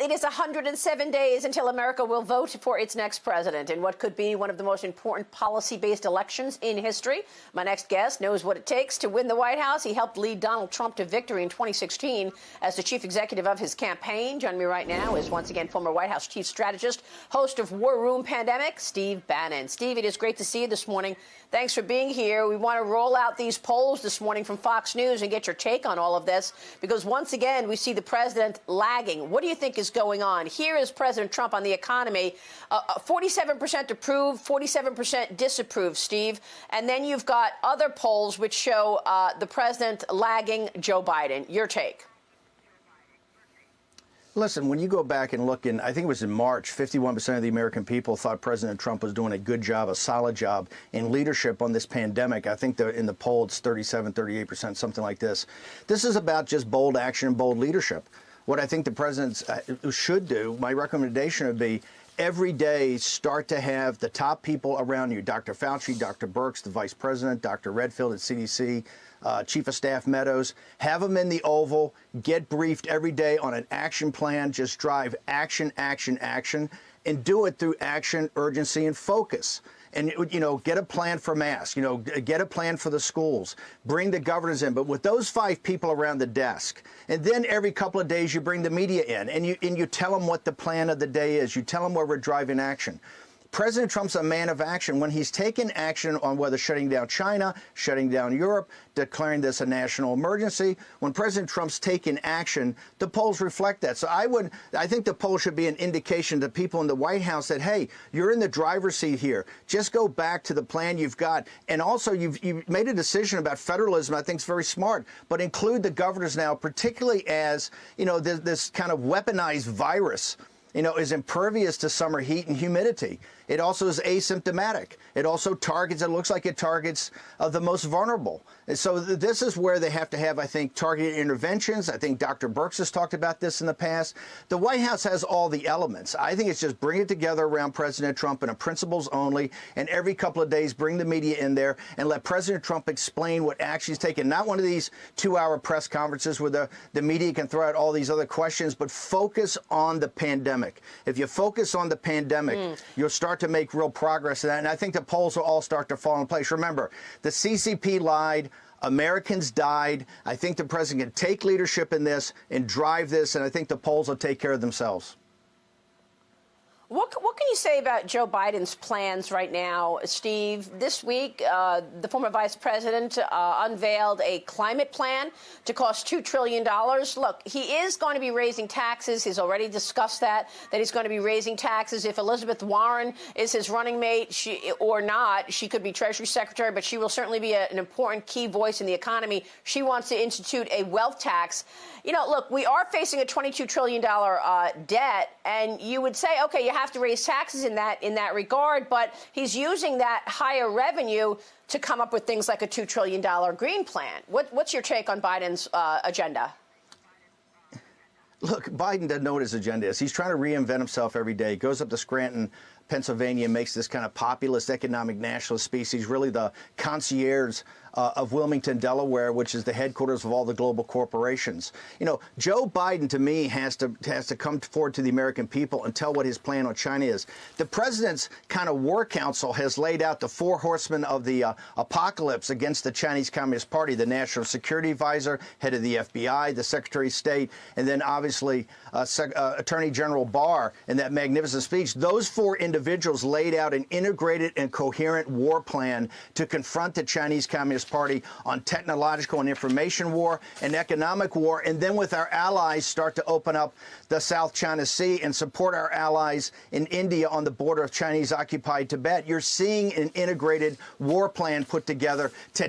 It is 107 days until America will vote for its next president in what could be one of the most important policy-based elections in history. My next guest knows what it takes to win the White House. He helped lead Donald Trump to victory in 2016 as the chief executive of his campaign. Joining me right now is once again former White House chief strategist, host of War Room Pandemic, Steve Bannon. Steve, it is great to see you this morning. Thanks for being here. We want to roll out these polls this morning from Fox News and get your take on all of this, because once again, we see the president lagging. What do you think is going on? Here is President Trump on the economy. 47% approve, 47% disapprove, Steve. And then you've got other polls which show the president lagging Joe Biden. Your take? Listen, when you go back and look I think it was in March, 51% of the American people thought President Trump was doing a good job, a solid job in leadership on this pandemic. I think in the poll it's 37, 38%, something like this. This is about just bold action and bold leadership. What I think the president should do, my recommendation would be, every day start to have the top people around you, Dr. Fauci, Dr. Birx, the vice president, Dr. Redfield at CDC, Chief of Staff Meadows, have them in the Oval, get briefed every day on an action plan, just drive action, action, action, and do it through action, urgency, and focus. And, you know, get a plan for masks, you know, get a plan for the schools, bring the governors in. But with those 5 people around the desk, and then every couple of days you bring the media in and you tell them what the plan of the day is. You tell them where we're driving action. President Trump's a man of action. When he's taken action on whether shutting down China, shutting down Europe, declaring this a national emergency, when President Trump's taken action, the polls reflect that. So I think the poll should be an indication to people in the White House that, hey, you're in the driver's seat here. Just go back to the plan you've got. And also, you've made a decision about federalism. I think it's very smart. But include the governors now, particularly as, you know, this kind of weaponized virus, you know, is impervious to summer heat and humidity. It also is asymptomatic. It also targets, it looks like it targets the most vulnerable. And so this is where they have to have, I think, targeted interventions. I think Dr. Birx has talked about this in the past. The White House has all the elements. I think it's just bring it together around President Trump in a principles only, and every couple of days bring the media in there and let President Trump explain what action he's taken. Not one of these 2-hour press conferences where the media can throw out all these other questions, but focus on the pandemic. If you focus on the pandemic, you'll start to make real progress in that. And I think the polls will all start to fall in place. Remember, the CCP lied. Americans died. I think the president can take leadership in this and drive this, and I think the polls will take care of themselves. What can you say about Joe Biden's plans right now, Steve? This week, the former vice president unveiled a climate plan to cost $2 trillion. Look, he is going to be raising taxes. He's already discussed that he's going to be raising taxes. If Elizabeth Warren is his running mate or not, she could be Treasury Secretary, but she will certainly be an important key voice in the economy. She wants to institute a wealth tax. You know, look, we are facing a $22 trillion debt, and you would say, okay, you have to raise taxes in that regard, but he's using that higher revenue to come up with things like a $2 trillion green plan. What's your take on Biden's agenda? Look, Biden doesn't know what his agenda is. He's trying to reinvent himself every day. He goes up to Scranton, Pennsylvania, and makes this kind of populist economic nationalist speech. He's really the concierge of Wilmington, Delaware, which is the headquarters of all the global corporations. You know, Joe Biden, to me, has to come forward to the American people and tell what his plan on China is. The president's kind of war council has laid out the 4 horsemen of the apocalypse against the Chinese Communist Party: the National Security Advisor, head of the FBI, the Secretary of State, and then obviously Attorney General Barr in that magnificent speech. Those 4 individuals laid out an integrated and coherent war plan to confront the Chinese Communist Party on technological and information war and economic war, and then with our allies start to open up the South China Sea and support our allies in India on the border of Chinese-occupied Tibet. You're seeing an integrated war plan put together to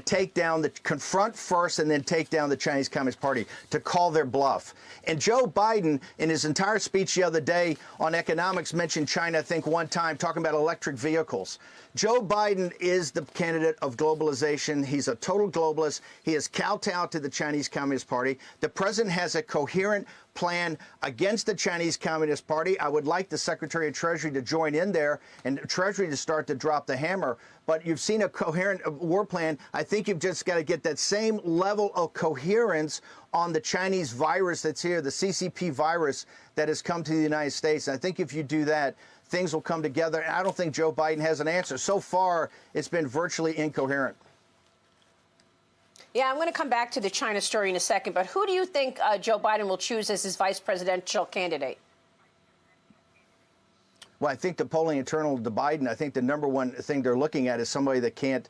confront first and then take down the Chinese Communist Party, to call their bluff. And Joe Biden, in his entire speech the other day on economics, mentioned China, I think, one time, talking about electric vehicles. Joe Biden is the candidate of globalization. He's a total globalist. He has kowtowed to the Chinese Communist Party. The president has a coherent plan against the Chinese Communist Party. I would like the Secretary of Treasury to join in there and Treasury to start to drop the hammer. But you've seen a coherent war plan. I think you've just got to get that same level of coherence on the Chinese virus that's here, the CCP virus that has come to the United States. And I think if you do that, things will come together. And I don't think Joe Biden has an answer. So far, it's been virtually incoherent. Yeah, I'm going to come back to the China story in a second, but who do you think Joe Biden will choose as his vice presidential candidate? Well, I think the polling internal to Biden, I think the number one thing they're looking at is somebody that can't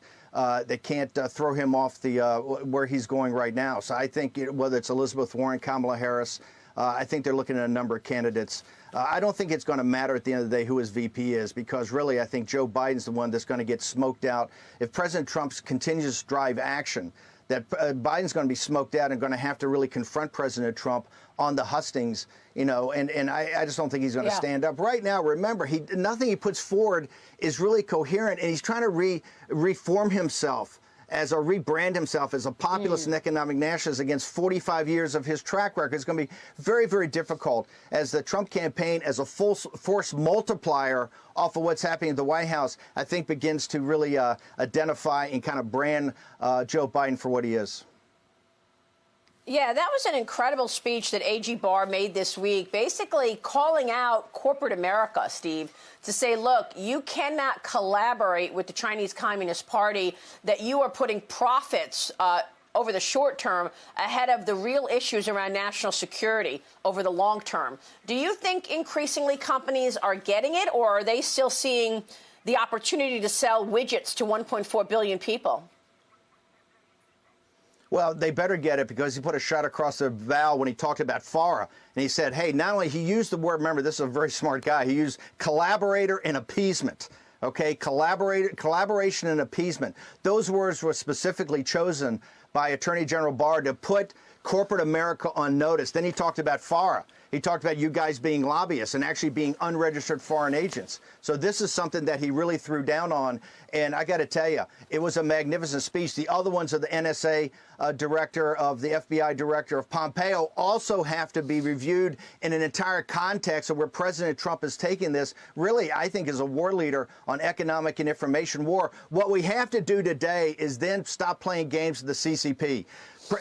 throw him off the where he's going right now. So I think whether it's Elizabeth Warren, Kamala Harris, I think they're looking at a number of candidates. I don't think it's going to matter at the end of the day who his VP is, because really I think Joe Biden's the one that's going to get smoked out. If President Trump continues to drive action, that Biden's going to be smoked out and going to have to really confront President Trump on the hustings, you know, and I just don't think he's going to stand up. Right now, remember, nothing he puts forward is really coherent, and he's trying to reform himself rebrand himself as a populist and economic nationalist against 45 years of his track record. It's going to be very, very difficult as the Trump campaign, as a full force multiplier off of what's happening at the White House, I think begins to really identify and kind of brand Joe Biden for what he is. Yeah, that was an incredible speech that AG Barr made this week, basically calling out corporate America, Steve, to say, look, you cannot collaborate with the Chinese Communist Party, that you are putting profits over the short term ahead of the real issues around national security over the long term. Do you think increasingly companies are getting it, or are they still seeing the opportunity to sell widgets to 1.4 billion people? Well, they better get it, because he put a shot across their bow when he talked about FARA. And he said, hey, not only he used the word, remember, this is a very smart guy, he used collaborator and appeasement. Okay, collaboration and appeasement. Those words were specifically chosen by Attorney General Barr to put corporate America on notice. Then he talked about FARA. He talked about you guys being lobbyists and actually being unregistered foreign agents. So this is something that he really threw down on. And I got to tell you, it was a magnificent speech. The other ones of the NSA director, of the FBI director, of Pompeo, also have to be reviewed in an entire context of where President Trump is taking this, really, I think, as a war leader on economic and information war. What we have to do today is then stop playing games with the CCP.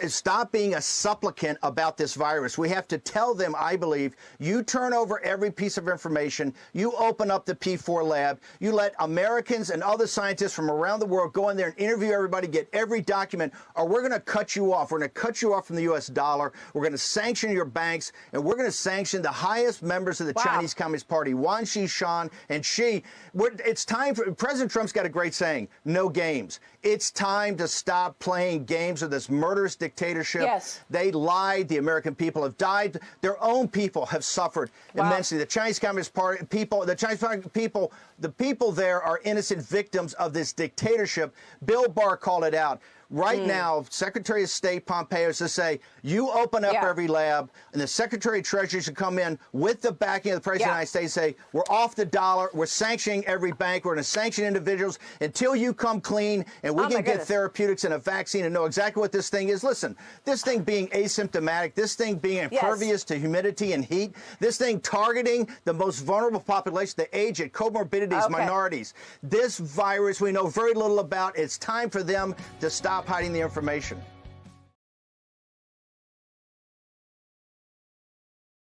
Stop being a supplicant about this virus. We have to tell them, I believe, you turn over every piece of information, you open up the P4 lab, you let Americans and other scientists from around the world go in there and interview everybody, get every document, or we're going to cut you off. We're going to cut you off from the U.S. dollar. We're going to sanction your banks, and we're going to sanction the highest members of the Chinese Communist Party, Wang Qishan and Xi. It's time for President Trump's got a great saying, no games. It's time to stop playing games with this murderous dictatorship. Yes. They lied. The American people have died. Their own people have suffered immensely. The Chinese Communist Party people, the Chinese people, the people there are innocent victims of this dictatorship. Bill Barr called it out. Right now, Secretary of State Pompeo is to say, you open up every lab, and the Secretary of Treasury should come in with the backing of the President of the United States and say, we're off the dollar, we're sanctioning every bank, we're going to sanction individuals until you come clean, and we can get therapeutics and a vaccine and know exactly what this thing is. Listen, this thing being asymptomatic, this thing being impervious to humidity and heat, this thing targeting the most vulnerable population, the aged, comorbidities, minorities. This virus we know very little about. It's time for them to stop hiding the information.